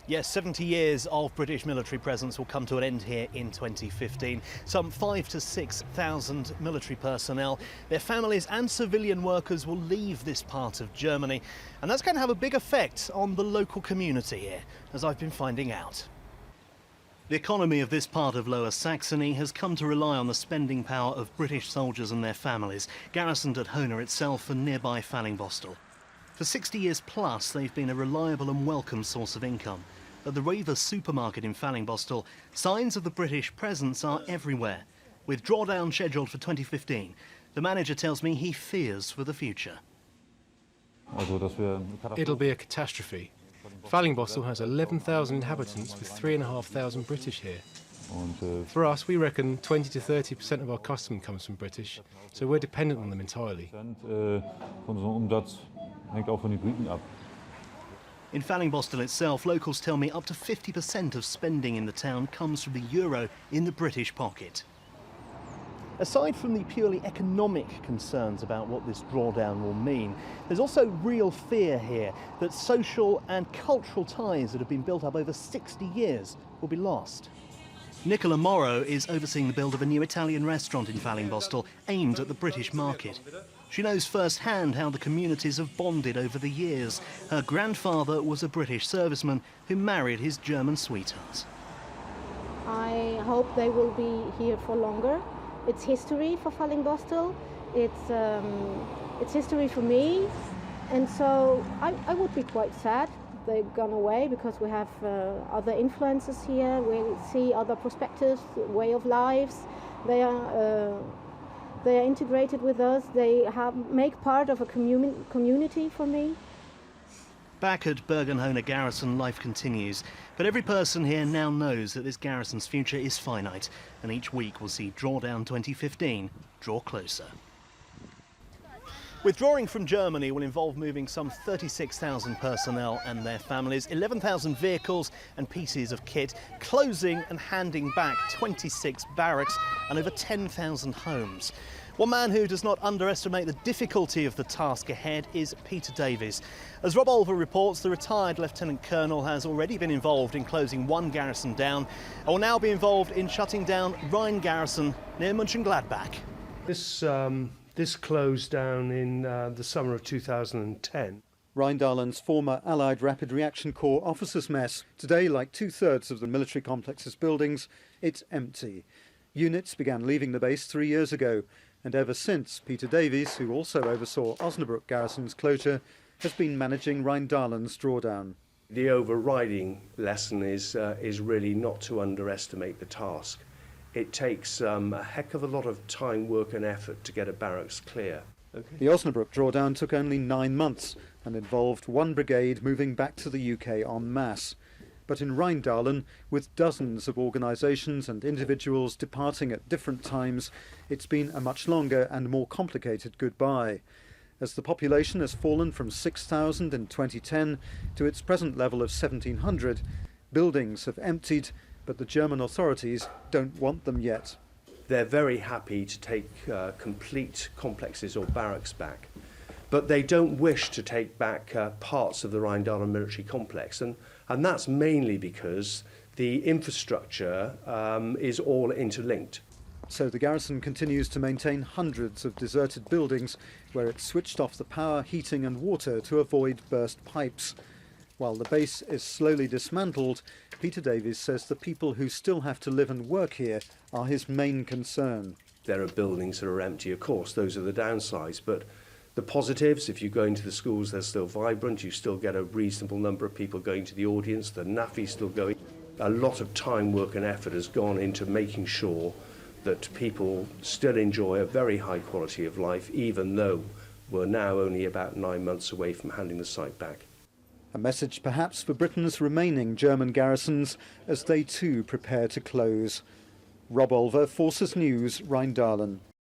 Yes, 70 years of British military presence will come to an end here in 2015. Some 5,000 to 6,000 military personnel, their families and civilian workers will leave this part of Germany. And that's going to have a big effect on the local community here, as I've been finding out. The economy of this part of Lower Saxony has come to rely on the spending power of British soldiers and their families, garrisoned at Höne itself and nearby Fallingbostel. For 60 years plus, they've been a reliable and welcome source of income. At the Rewe supermarket in Fallingbostel, signs of the British presence are everywhere. With Drawdown scheduled for 2015, the manager tells me he fears for the future. It'll be a catastrophe. Fallingbostel has 11,000 inhabitants with 3,500 British here. For us, we reckon 20 to 30% of our custom comes from British, so we're dependent on them entirely. In Fallingbostel itself, locals tell me up to 50% of spending in the town comes from the euro in the British pocket. Aside from the purely economic concerns about what this drawdown will mean, there's also real fear here that social and cultural ties that have been built up over 60 years will be lost. Nicole Moro is overseeing the build of a new Italian restaurant in Fallingbostel aimed at the British market. She knows firsthand how the communities have bonded over the years. Her grandfather was a British serviceman who married his German sweetheart. I hope they will be here for longer. It's history for Fallingbostel. It's history for me, and so I would be quite sad they've gone away, because we have other influences here. We see other perspectives, way of lives. They are integrated with us. They make part of a community for me. Back at Bergen-Hohne Garrison, life continues. But every person here now knows that this garrison's future is finite, and each week will see Drawdown 2015 draw closer. Withdrawing from Germany will involve moving some 36,000 personnel and their families, 11,000 vehicles and pieces of kit, closing and handing back 26 barracks and over 10,000 homes. One man who does not underestimate the difficulty of the task ahead is Peter Davies. As Rob Olver reports, the retired Lieutenant Colonel has already been involved in closing one garrison down and will now be involved in shutting down Rhine Garrison near Moenchengladbach. This closed down in the summer of 2010. Rheindalen's former Allied Rapid Reaction Corps officers' mess. Today, like two-thirds of the military complex's buildings, it's empty. Units began leaving the base 3 years ago, and ever since, Peter Davies, who also oversaw Osnabrück Garrison's closure, has been managing Rheindalen's drawdown. The overriding lesson is really not to underestimate the task. It takes a heck of a lot of time, work and effort to get a barracks clear. The Osnabrück drawdown took only 9 months and involved one brigade moving back to the UK en masse. But in Rheindalen, with dozens of organisations and individuals departing at different times, it's been a much longer and more complicated goodbye. As the population has fallen from 6,000 in 2010 to its present level of 1,700, buildings have emptied, but the German authorities don't want them yet. They're very happy to take complete complexes or barracks back, but they don't wish to take back parts of the Rheindalen military complex, and that's mainly because the infrastructure is all interlinked. So the garrison continues to maintain hundreds of deserted buildings where it switched off the power, heating and water to avoid burst pipes. While the base is slowly dismantled, Peter Davies says the people who still have to live and work here are his main concern. There are buildings that are empty, of course, those are the downsides, but the positives, if you go into the schools, they're still vibrant, you still get a reasonable number of people going to the audience, the NAFI's still going. A lot of time, work and effort has gone into making sure that people still enjoy a very high quality of life, even though we're now only about 9 months away from handing the site back. A message perhaps for Britain's remaining German garrisons as they too prepare to close. Rob Olver, Forces News, Rheindalen.